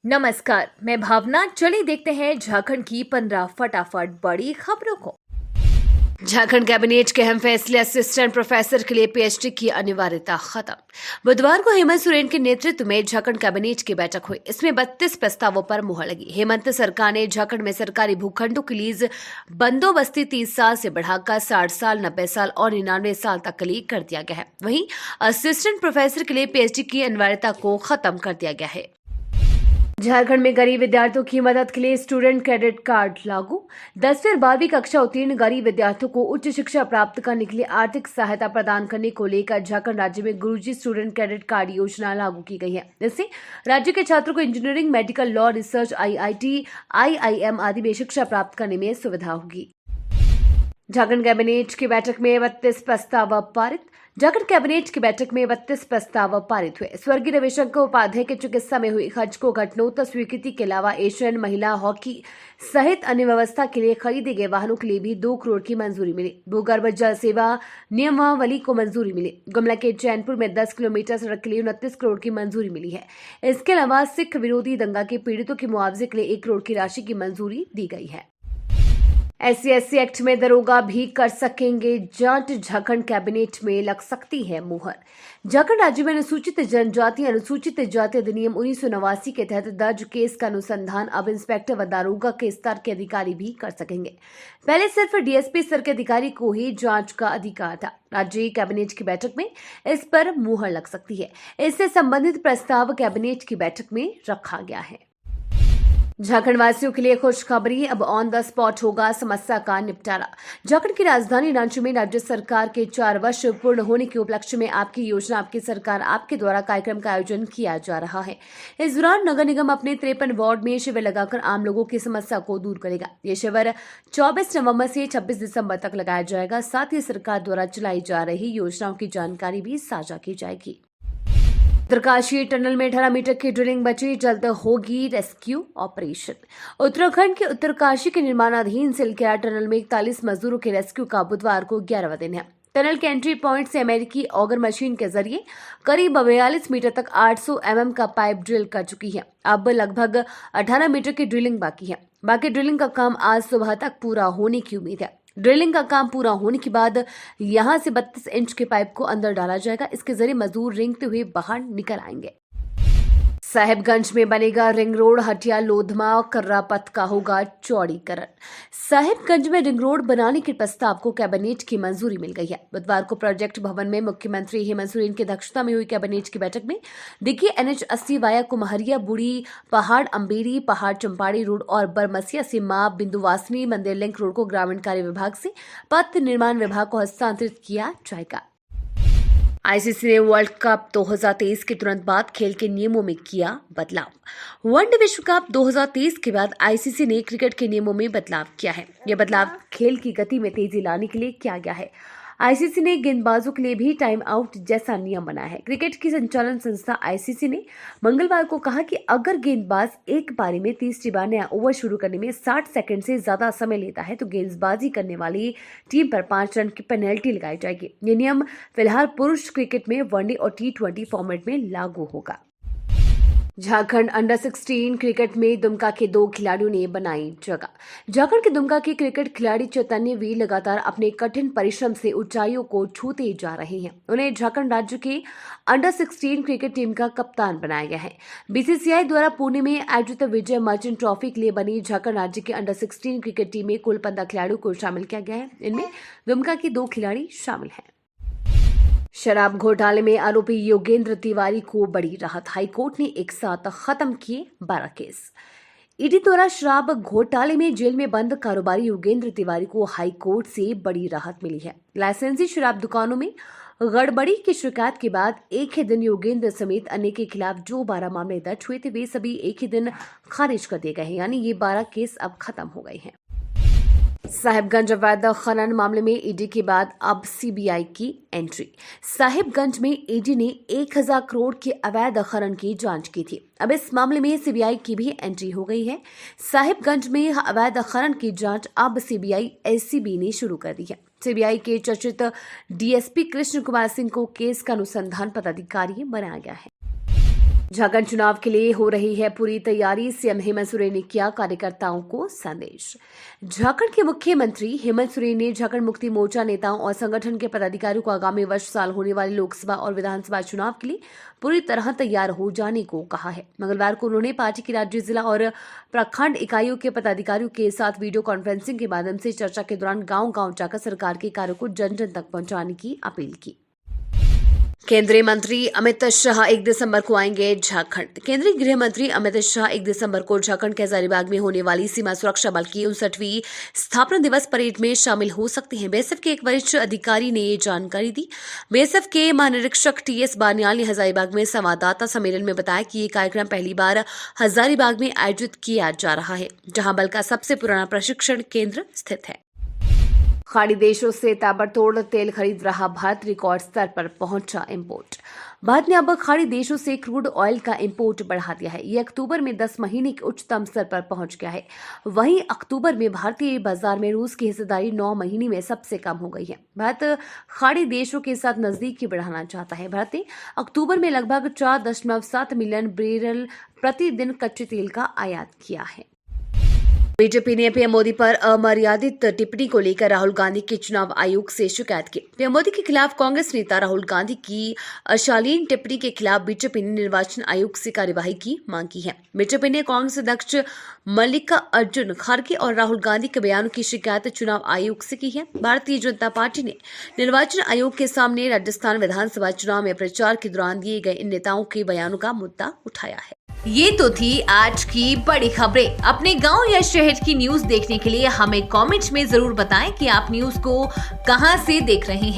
नमस्कार, मैं भावना। चलिए देखते हैं झारखंड की 15 फटाफट बड़ी खबरों को। झारखंड कैबिनेट के अहम फैसले, असिस्टेंट प्रोफेसर के लिए पीएचडी की अनिवार्यता खत्म। बुधवार को हेमंत सोरेन के नेतृत्व में झारखंड कैबिनेट की बैठक हुई। इसमें 32 प्रस्तावों पर मुहर लगी। हेमंत सरकार ने झारखंड में सरकारी भूखंडों की लीज बंदोबस्ती 30 साल से बढ़ाकर 60 साल, 90 साल और 99 साल तक के लिए कर दिया गया है। वहीं असिस्टेंट प्रोफेसर के लिए पीएचडी की अनिवार्यता को खत्म कर दिया गया है। झारखंड में गरीब विद्यार्थियों की मदद के लिए स्टूडेंट क्रेडिट कार्ड लागू। 10वीं और 12वीं कक्षा उत्तीर्ण गरीब विद्यार्थियों को उच्च शिक्षा प्राप्त करने के लिए आर्थिक सहायता प्रदान करने को लेकर झारखंड राज्य में गुरुजी स्टूडेंट क्रेडिट कार्ड योजना लागू की गई है। इससे राज्य के छात्रों को engineering, medical, law, research, IIT, IIM आदि में शिक्षा प्राप्त करने में सुविधा होगी। झारखंड कैबिनेट की बैठक में 32 प्रस्ताव पारित। झारखंड कैबिनेट की बैठक में 32 प्रस्ताव पारित हुए। स्वर्गीय रविशंकर उपाध्याय की चिकित्सा में हुई खर्च को घटनोत्तर स्वीकृति के अलावा एशियन महिला हॉकी सहित अन्य व्यवस्था के लिए खरीदे गए वाहनों के लिए भी 2 करोड़ की मंजूरी मिली। भूगर्भ जल सेवा नियमावली को मंजूरी मिली। गुमला के चैनपुर में 10 किलोमीटर सड़क के लिए 29 करोड़ की मंजूरी मिली है। इसके अलावा सिख विरोधी दंगा के पीड़ितों के मुआवजे के लिए 1 करोड़ की राशि की मंजूरी दी गई है। SC/SC एक्ट में दरोगा भी कर सकेंगे जांच। झारखंड कैबिनेट में लग सकती है मुहर। झारखंड राज्य में अनुसूचित जनजाति अनुसूचित जाति अधिनियम 1989 के तहत दर्ज केस का अनुसंधान अब इंस्पेक्टर व दारोगा के स्तर के अधिकारी भी कर सकेंगे। पहले सिर्फ डीएसपी स्तर के अधिकारी को ही जांच का अधिकार था। राज्य कैबिनेट की बैठक में इस पर मुहर लग सकती है। इससे संबंधित प्रस्ताव कैबिनेट की बैठक में रखा गया है। झारखंड वासियों के लिए खुशखबरी, अब ऑन द स्पॉट होगा समस्या का निपटारा। झारखंड की राजधानी रांची में राज्य सरकार के 4 वर्ष पूर्ण होने के उपलक्ष्य में आपकी योजना आपकी सरकार आपके द्वारा कार्यक्रम का आयोजन किया जा रहा है। इस दौरान नगर निगम अपने 53 वार्ड में शिविर लगाकर आम लोगों की समस्या को दूर करेगा। ये शिविर 24 नवंबर से 26 दिसंबर तक लगाया जाएगा। साथ ही सरकार द्वारा चलाई जा रही योजनाओं की जानकारी भी साझा की जाएगी। उत्तरकाशी टनल में 18 मीटर की ड्रिलिंग बची, जल्द होगी रेस्क्यू ऑपरेशन। उत्तराखंड के उत्तरकाशी के निर्माणाधीन सिलखेड़ा टनल में 41 मजदूरों के रेस्क्यू का बुधवार को 11वां दिन है। टनल के एंट्री पॉइंट से अमेरिकी ऑगर मशीन के जरिए करीब 42 मीटर तक 800 mm का पाइप ड्रिल कर चुकी है। अब लगभग 18 मीटर की ड्रिलिंग बाकी है। बाकी ड्रिलिंग का काम आज सुबह तक पूरा होने की उम्मीद है। ड्रिलिंग का काम पूरा होने के बाद यहां से 32 इंच के पाइप को अंदर डाला जाएगा। इसके जरिए मजदूर रेंगते हुए बाहर निकल आएंगे। साहिबगंज में बनेगा रिंग रोड, हटिया लोधमा कर्रा पथ का होगा चौड़ीकरण। साहिबगंज में रिंग रोड बनाने के प्रस्ताव को कैबिनेट की मंजूरी मिल गई है। बुधवार को प्रोजेक्ट भवन में मुख्यमंत्री हेमंत सोरेन की अध्यक्षता में हुई कैबिनेट की बैठक में दिग्गी NH80 वाया कुम्हरिया, बूढ़ी पहाड़, अम्बेरी पहाड़, चंपाड़ी रोड और बरमसिया से मां बिंदुवासिनी मंदिर लिंक रोड को ग्रामीण कार्य विभाग से पथ निर्माण विभाग को हस्तांतरित किया जाएगा। आईसीसी ने वर्ल्ड कप 2023 के तुरंत बाद खेल के नियमों में किया बदलाव। वनडे विश्व कप 2023 के बाद आईसीसी ने क्रिकेट के नियमों में बदलाव किया है। यह बदलाव खेल की गति में तेजी लाने के लिए किया गया है। आईसीसी ने गेंदबाजों के लिए भी टाइम आउट जैसा नियम बनाया है। क्रिकेट की संचालन संस्था आईसीसी ने मंगलवार को कहा कि अगर गेंदबाज एक पारी में 30 बार नया ओवर शुरू करने में 60 सेकंड से ज्यादा समय लेता है तो गेंदबाजी करने वाली टीम पर 5 रन की पेनल्टी लगाई जाएगी। ये नियम फिलहाल पुरुष क्रिकेट में वनडे और T20 फॉर्मेट में लागू होगा। झारखंड अंडर 16 क्रिकेट में दुमका के 2 खिलाड़ियों ने बनाई जगह। झारखंड के दुमका के क्रिकेट खिलाड़ी चैतन्य वीर लगातार अपने कठिन परिश्रम से ऊंचाइयों को छूते जा रहे हैं। उन्हें झारखंड राज्य के अंडर 16 क्रिकेट टीम का कप्तान बनाया गया है। बीसीसीआई द्वारा पुणे में आयोजित विजय मर्चेंट ट्रॉफी के लिए बनी झारखंड राज्य के अंडर 16 क्रिकेट टीम में कुल 15 खिलाड़ियों को शामिल किया गया है। इनमें दुमका के 2 खिलाड़ी शामिल हैं। शराब घोटाले में आरोपी योगेंद्र तिवारी को बड़ी राहत। हाईकोर्ट ने एक साथ खत्म किए 12 केस। ईडी द्वारा शराब घोटाले में जेल में बंद कारोबारी योगेंद्र तिवारी को हाईकोर्ट से बड़ी राहत मिली है। लाइसेंसी शराब दुकानों में गड़बड़ी की शिकायत के बाद एक ही दिन योगेंद्र समेत अन्य के खिलाफ जो 12 मामले दर्ज हुए थे वे सभी एक ही दिन खारिज कर दिए गए हैं। यानी ये 12 केस अब खत्म हो गए हैं। साहिबगंज अवैध खनन मामले में ईडी के बाद अब सीबीआई की एंट्री। साहिबगंज में ईडी ने 1000 करोड़ के अवैध खनन की जांच की थी। अब इस मामले में सीबीआई की भी एंट्री हो गई है। साहिबगंज में अवैध खनन की जांच अब सीबीआई एसीबी ने शुरू कर दी है। सीबीआई के चर्चित डीएसपी कृष्ण कुमार सिंह को केस का अनुसंधान पदाधिकारी बनाया गया है। झारखंड चुनाव के लिए हो रही है पूरी तैयारी, सीएम हेमंत सोरेन ने किया कार्यकर्ताओं को संदेश। झारखंड के मुख्यमंत्री हेमंत सोरेन ने झारखंड मुक्ति मोर्चा नेताओं और संगठन के पदाधिकारियों को आगामी वर्ष साल होने वाले लोकसभा और विधानसभा चुनाव के लिए पूरी तरह तैयार हो जाने को कहा है। मंगलवार को उन्होंने पार्टी की राज्य, जिला और प्रखंड इकाइयों के पदाधिकारियों के साथ वीडियो कॉन्फ्रेंसिंग के माध्यम से चर्चा के दौरान गांव-गांव जाकर सरकार के कार्यों को जन-जन तक पहुंचाने की अपील की। केंद्रीय मंत्री अमित शाह 1 दिसंबर को आएंगे झारखंड। केंद्रीय गृह मंत्री अमित शाह 1 दिसंबर को झारखंड के हजारीबाग में होने वाली सीमा सुरक्षा बल की 59वीं स्थापना दिवस परेड में शामिल हो सकते हैं। बीएसएफ के एक वरिष्ठ अधिकारी ने ये जानकारी दी। बीएसएफ के महानिरीक्षक टीएस बानियाल ने हजारीबाग में संवाददाता सम्मेलन में बताया कि ये कार्यक्रम पहली बार हजारीबाग में आयोजित किया जा रहा है, जहां बल का सबसे पुराना प्रशिक्षण केंद्र स्थित है। खाड़ी देशों से ताबड़तोड़ तेल खरीद रहा भारत, रिकॉर्ड स्तर पर पहुंचा इंपोर्ट। भारत ने अब खाड़ी देशों से क्रूड ऑयल का इंपोर्ट बढ़ा दिया है। ये अक्टूबर में 10 महीने के उच्चतम स्तर पर पहुंच गया है। वहीं अक्टूबर में भारतीय बाजार में रूस की हिस्सेदारी 9 महीने में सबसे कम हो गई है। भारत खाड़ी देशों के साथ नजदीकी बढ़ाना चाहता है। भारत ने अक्टूबर में लगभग 4.7 मिलियन बैरल प्रतिदिन कच्चे तेल का आयात किया है। बीजेपी ने पीएम मोदी पर अमर्यादित टिप्पणी को लेकर राहुल गांधी के चुनाव आयोग से शिकायत की। पीएम मोदी के खिलाफ कांग्रेस नेता राहुल गांधी की अशालीन टिप्पणी के खिलाफ बीजेपी ने निर्वाचन आयोग से कार्यवाही की मांग की है। बीजेपी ने कांग्रेस अध्यक्ष मल्लिकार्जुन खड़गे और राहुल गांधी के बयानों की शिकायत चुनाव आयोग से की है। भारतीय जनता पार्टी ने निर्वाचन आयोग के सामने राजस्थान विधानसभा चुनाव में प्रचार के दौरान दिए गए इन नेताओं के बयानों का मुद्दा उठाया है। ये तो थी आज की बड़ी खबरें। अपने गांव या शहर की न्यूज देखने के लिए हमें कमेंट्स में जरूर बताएं कि आप न्यूज को कहां से देख रहे हैं।